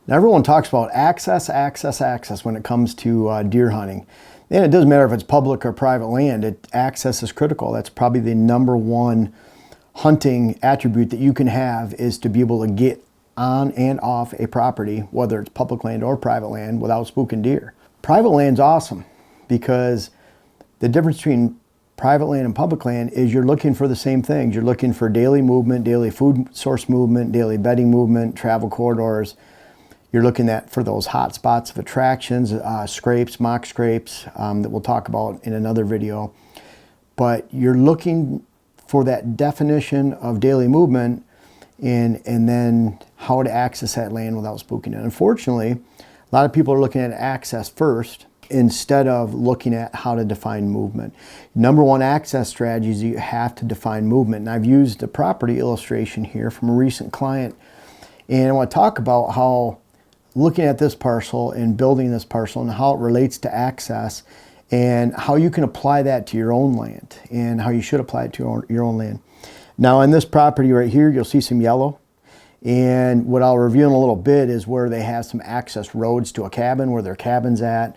Now, everyone talks about access when it comes to deer hunting. And it doesn't matter if it's public or private land, access is critical. That's probably the #1 hunting attribute that you can have, is to be able to get on and off a property, whether it's public land or private land, without spooking deer. Private land's awesome because the difference between private land and public land is you're looking for the same things. You're looking for daily movement, daily food source movement, daily bedding movement, travel corridors. You're looking for those hot spots of attractions, scrapes, mock scrapes, that we'll talk about in another video. But you're looking for that definition of daily movement and then how to access that land without spooking it. Unfortunately, a lot of people are looking at access first instead of looking at how to define movement. #1 access strategy is you have to define movement. And I've used a property illustration here from a recent client. And I want to talk about how looking at this parcel and building this parcel and how it relates to access and how you can apply that to your own land and how you should apply it to your own land. Now, in this property right here, you'll see some yellow. And what I'll review in a little bit is where they have some access roads to a cabin, where their cabin's at,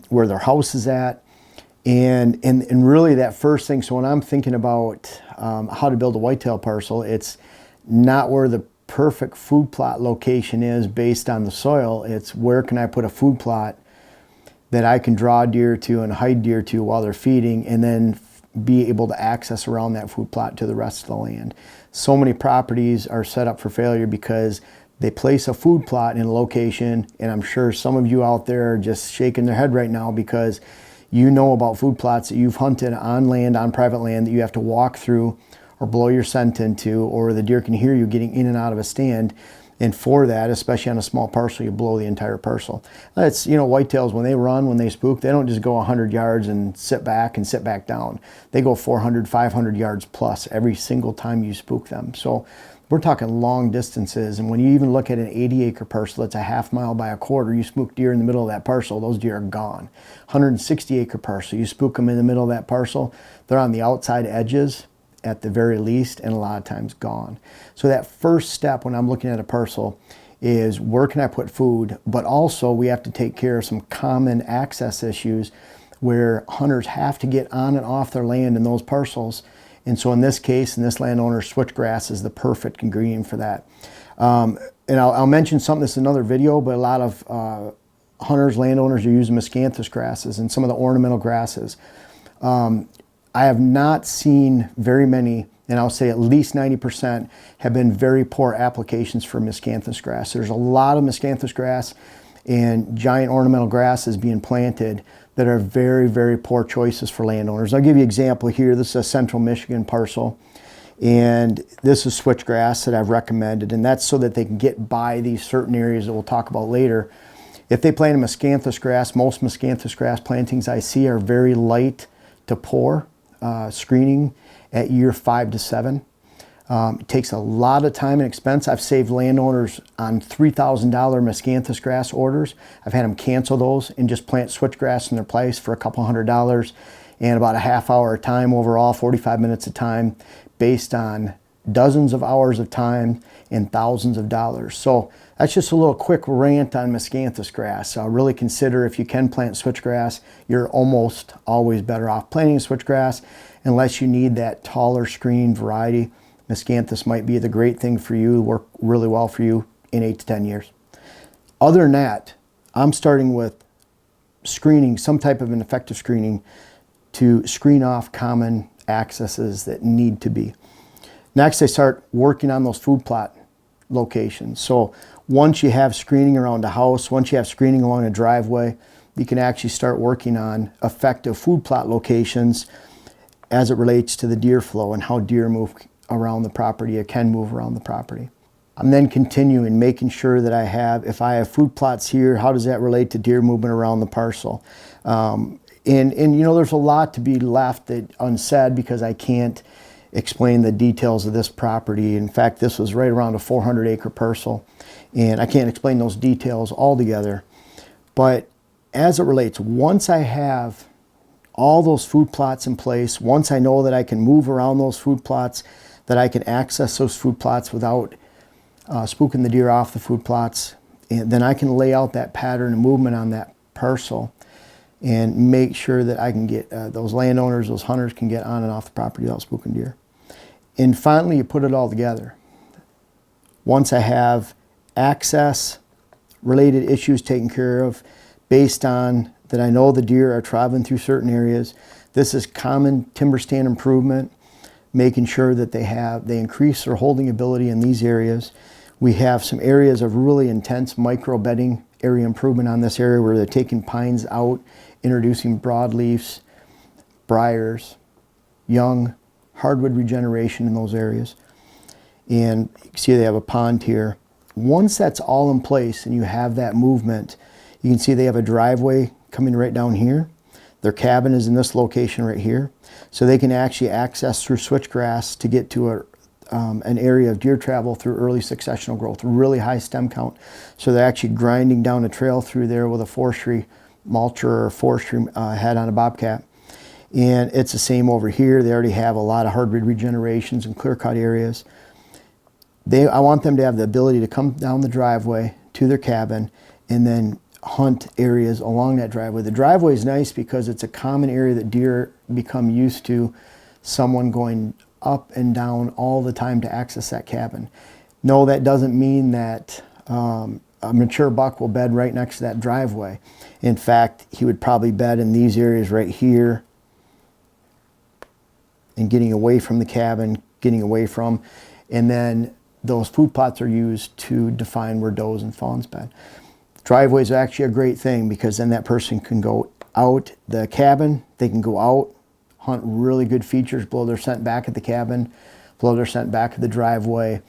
where their house is at. And really that first thing, so when I'm thinking about how to build a whitetail parcel, it's not where the perfect food plot location is based on the soil. It's where can I put a food plot that I can draw deer to and hide deer to while they're feeding, and then be able to access around that food plot to the rest of the land. So many properties are set up for failure because they place a food plot in a location, and I'm sure some of you out there are just shaking their head right now because you know about food plots that you've hunted on land, on private land, that you have to walk through or blow your scent into, or the deer can hear you getting in and out of a stand. And for that, especially on a small parcel, you blow the entire parcel. That's, whitetails, when they run, when they spook, they don't just go 100 yards and sit back down. They go 400, 500 yards plus every single time you spook them. So we're talking long distances. And when you even look at an 80-acre parcel that's a half mile by a quarter, you spook deer in the middle of that parcel, those deer are gone. 160-acre parcel, you spook them in the middle of that parcel, they're on the outside edges at the very least, and a lot of times gone. So that first step when I'm looking at a parcel is where can I put food, but also we have to take care of some common access issues where hunters have to get on and off their land in those parcels. And so in this case, in this landowner, switchgrass is the perfect ingredient for that. And I'll mention something, this is another video, but a lot of hunters, landowners are using miscanthus grasses and some of the ornamental grasses. I have not seen very many, and I'll say at least 90% have been very poor applications for miscanthus grass. There's a lot of miscanthus grass and giant ornamental grasses being planted that are very, very poor choices for landowners. I'll give you an example here. This is a central Michigan parcel, and this is switchgrass that I've recommended, and that's so that they can get by these certain areas that we'll talk about later. If they plant a miscanthus grass, most miscanthus grass plantings I see are very light to poor screening at year 5 to 7. It takes a lot of time and expense. I've saved landowners on $3,000 miscanthus grass orders. I've had them cancel those and just plant switchgrass in their place for a couple $100 and about a half hour of time overall, 45 minutes of time, based on dozens of hours of time and thousands of dollars. So that's just a little quick rant on miscanthus grass. Really consider, if you can plant switchgrass, you're almost always better off planting switchgrass unless you need that taller screen variety. Miscanthus might be the great thing for you, work really well for you in 8 to 10 years. Other than that, I'm starting with screening, some type of an effective screening to screen off common accesses that need to be. Next, I start working on those food plot locations. So once you have screening around a house, once you have screening along a driveway, you can actually start working on effective food plot locations as it relates to the deer flow and how deer move around the property or can move around the property. I'm then continuing making sure that if I have food plots here, how does that relate to deer movement around the parcel? And there's a lot to be left unsaid because I can't explain the details of this property. In fact, this was right around a 400-acre parcel, and I can't explain those details altogether. But as it relates, once I have all those food plots in place, once I know that I can move around those food plots, that I can access those food plots without spooking the deer off the food plots, And then I can lay out that pattern of movement on that parcel and make sure that I can get those landowners, those hunters can get on and off the property without spooking deer. And finally, you put it all together. Once I have access related issues taken care of based on that I know the deer are traveling through certain areas, this is common timber stand improvement, making sure that they increase their holding ability in these areas. We have some areas of really intense micro bedding area improvement on this area where they're taking pines out, introducing broadleafs, briars, young hardwood regeneration in those areas. And you can see they have a pond here. Once that's all in place and you have that movement, you can see they have a driveway coming right down here. Their cabin is in this location right here. So they can actually access through switchgrass to get to an area of deer travel through early successional growth, really high stem count. So they're actually grinding down a trail through there with a forestry mulcher or forestry head on a bobcat. And it's the same over here. They already have a lot of hardwood regenerations and clear cut areas. I want them to have the ability to come down the driveway to their cabin and then hunt areas along that driveway. The driveway is nice because it's a common area that deer become used to, someone going up and down all the time to access that cabin. No, that doesn't mean that a mature buck will bed right next to that driveway. In fact, he would probably bed in these areas right here and getting away from the cabin, and then those food plots are used to define where does and fawns bed. Driveways are actually a great thing because then that person can go out the cabin, they can go out, hunt really good features, blow their scent back at the cabin, blow their scent back at the driveway,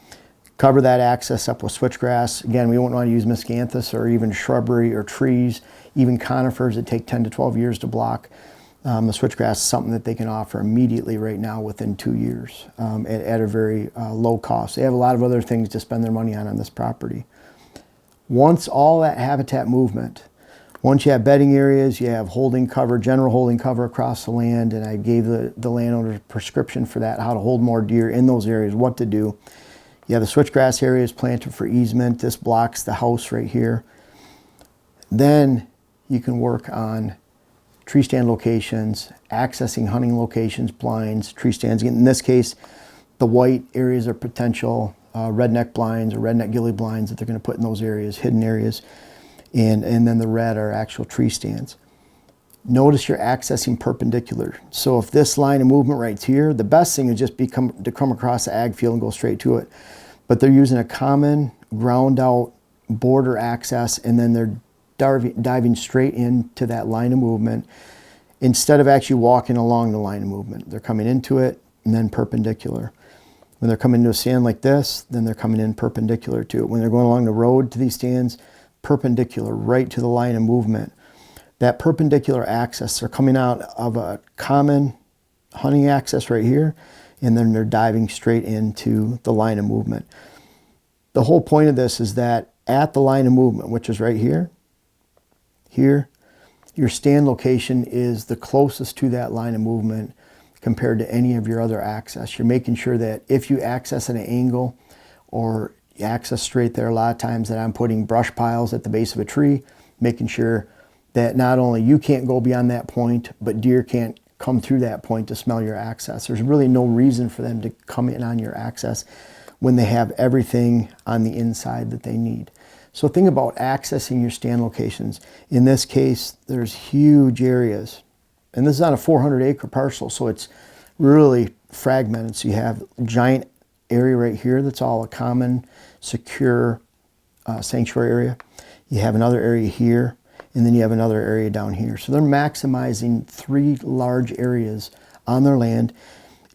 cover that access up with switchgrass. Again, we won't want to use miscanthus or even shrubbery or trees, even conifers that take 10 to 12 years to block. The switchgrass is something that they can offer immediately right now within 2 years at a very low cost. They have a lot of other things to spend their money on this property. Once all that habitat movement, once you have bedding areas, you have holding cover, general holding cover across the land, and I gave the landowner a prescription for that, how to hold more deer in those areas, what to do. You have the switchgrass areas planted for easement. This blocks the house right here. Then you can work on tree stand locations, accessing hunting locations, blinds, tree stands. In this case, the white areas are potential redneck blinds or redneck ghillie blinds that they're going to put in those areas, hidden areas. And then the red are actual tree stands. Notice you're accessing perpendicular. So if this line of movement right here, the best thing is just to come across the ag field and go straight to it. But they're using a common ground out border access, and then they're diving straight into that line of movement instead of actually walking along the line of movement. They're coming into it and then perpendicular. When they're coming to a stand like this, then they're coming in perpendicular to it. When they're going along the road to these stands, perpendicular right to the line of movement. That perpendicular access, they're coming out of a common hunting access right here, and then they're diving straight into the line of movement. The whole point of this is that at the line of movement, which is right here, your stand location is the closest to that line of movement compared to any of your other access. You're making sure that if you access at an angle or you access straight there, a lot of times that I'm putting brush piles at the base of a tree, making sure that not only you can't go beyond that point, but deer can't come through that point to smell your access. There's really no reason for them to come in on your access when they have everything on the inside that they need. So think about accessing your stand locations. In this case, there's huge areas. And this is on a 400-acre parcel, so it's really fragmented. So you have a giant area right here that's all a common, secure sanctuary area. You have another area here, and then you have another area down here. So they're maximizing 3 large areas on their land.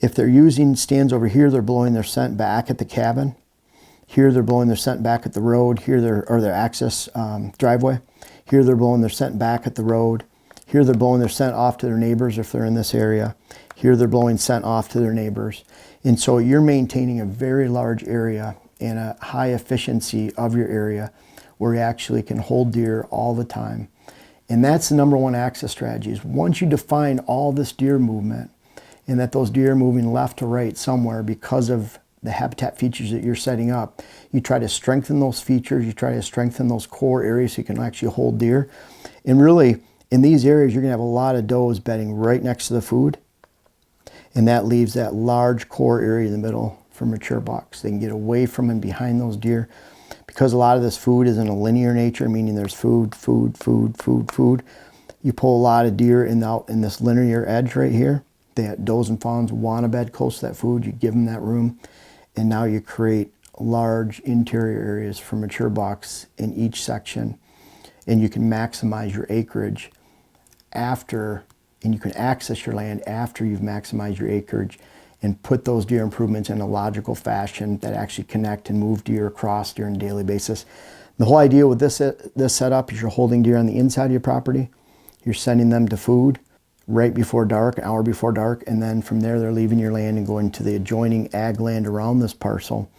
If they're using stands over here, they're blowing their scent back at the cabin. Here they're blowing their scent back at the road. Here their access driveway. Here they're blowing their scent back at the road. Here they're blowing their scent off to their neighbors if they're in this area. Here they're blowing scent off to their neighbors. And so you're maintaining a very large area and a high efficiency of your area where you actually can hold deer all the time. And that's the number one access strategy is once you define all this deer movement and that those deer are moving left to right somewhere because of the habitat features that you're setting up, you try to strengthen those features, you try to strengthen those core areas so you can actually hold deer. And really, in these areas, you're gonna have a lot of does bedding right next to the food. And that leaves that large core area in the middle for mature bucks. They can get away from and behind those deer. Because a lot of this food is in a linear nature, meaning there's food, food, food, food, food. You pull a lot of deer out in this linear edge right here. The does and fawns want to bed close to that food. You give them that room. And now you create large interior areas for mature bucks in each section. And you can maximize your acreage after, and you can access your land after you've maximized your acreage and put those deer improvements in a logical fashion that actually connect and move deer across during a daily basis. The whole idea with this setup is you're holding deer on the inside of your property. You're sending them to food right before dark, an hour before dark, and then from there they're leaving your land and going to the adjoining ag land around this parcel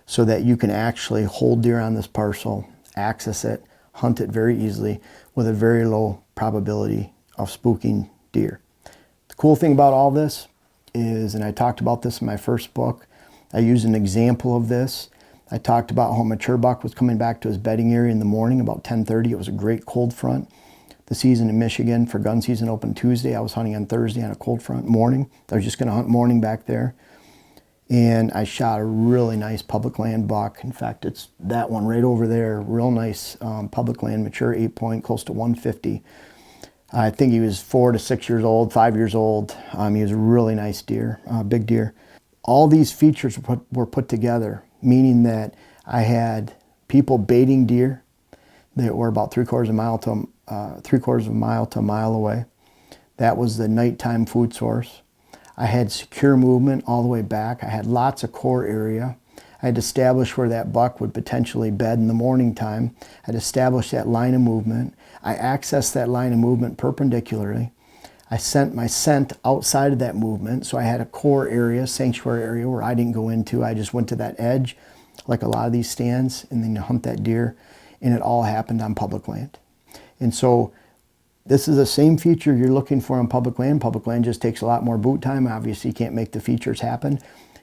so that you can actually hold deer on this parcel, access it, hunt it very easily with a very low probability of spooking deer. The cool thing about all this is, and I talked about this in my first book, I used an example of this. I talked about how a mature buck was coming back to his bedding area in the morning about 10:30. It was a great cold front. The season in Michigan for gun season opened Tuesday. I was hunting on Thursday on a cold front morning. I was just going to hunt morning back there. And I shot a really nice public land buck. In fact, it's that one right over there. Real nice public land, mature 8-point, close to 150. I think he was 4 to 6 years old, 5 years old. He was a really nice deer, big deer. All these features were put together, meaning that I had people baiting deer that were about 3/4 of a mile to a mile away. That was the nighttime food source. I had secure movement all the way back. I had lots of core area. I had established where that buck would potentially bed in the morning time. I had established that line of movement. I accessed that line of movement perpendicularly. I sent my scent outside of that movement, so I had a core area, sanctuary area where I didn't go into. I just went to that edge, like a lot of these stands, and then hunt that deer, and it all happened on public land. And so this is the same feature you're looking for on public land. Public land just takes a lot more boot time. Obviously, you can't make the features happen.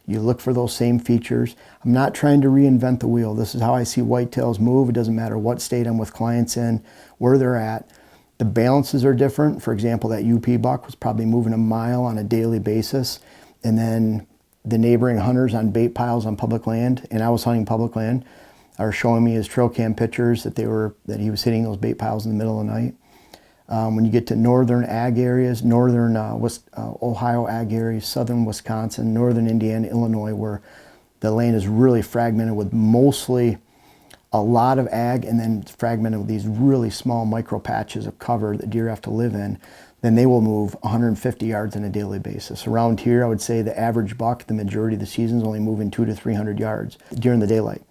You look for those same features. I'm not trying to reinvent the wheel. This is how I see whitetails move. It doesn't matter what state I'm with clients in, where they're at. The balances are different. For example, that UP buck was probably moving a mile on a daily basis. And then the neighboring hunters on bait piles on public land, and I was hunting public land, are showing me his trail cam pictures that he was hitting those bait piles in the middle of the night. When you get to northern ag areas, northern Ohio ag areas, southern Wisconsin, northern Indiana, Illinois, where the land is really fragmented with mostly a lot of ag and then fragmented with these really small micro patches of cover that deer have to live in, then they will move 150 yards on a daily basis. Around here, I would say the average buck, the majority of the season, is only moving 200 to 300 yards during the daylight.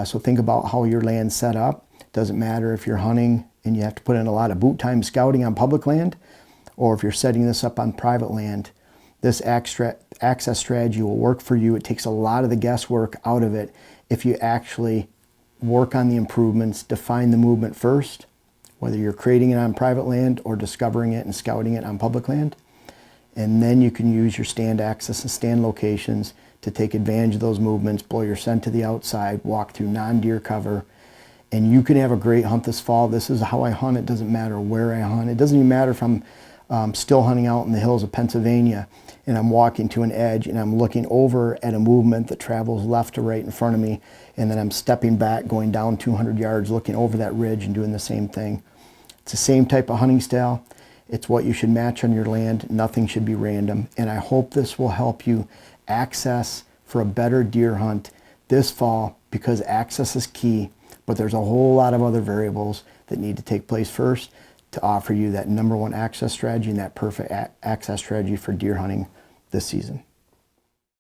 So think about how your land's set up. Doesn't matter if you're hunting and you have to put in a lot of boot time scouting on public land, or if you're setting this up on private land, this access strategy will work for you. It takes a lot of the guesswork out of it if you actually work on the improvements, define the movement first, whether you're creating it on private land or discovering it and scouting it on public land. And then you can use your stand access and stand locations to take advantage of those movements, blow your scent to the outside, walk through non-deer cover, and you can have a great hunt this fall. This is how I hunt. It doesn't matter where I hunt. It doesn't even matter if I'm still hunting out in the hills of Pennsylvania and I'm walking to an edge and I'm looking over at a movement that travels left to right in front of me, and then I'm stepping back, going down 200 yards, looking over that ridge and doing the same thing. It's the same type of hunting style. It's what you should match on your land. Nothing should be random. And I hope this will help you access for a better deer hunt this fall, because access is key. But there's a whole lot of other variables that need to take place first to offer you that #1 access strategy and that perfect access strategy for deer hunting this season.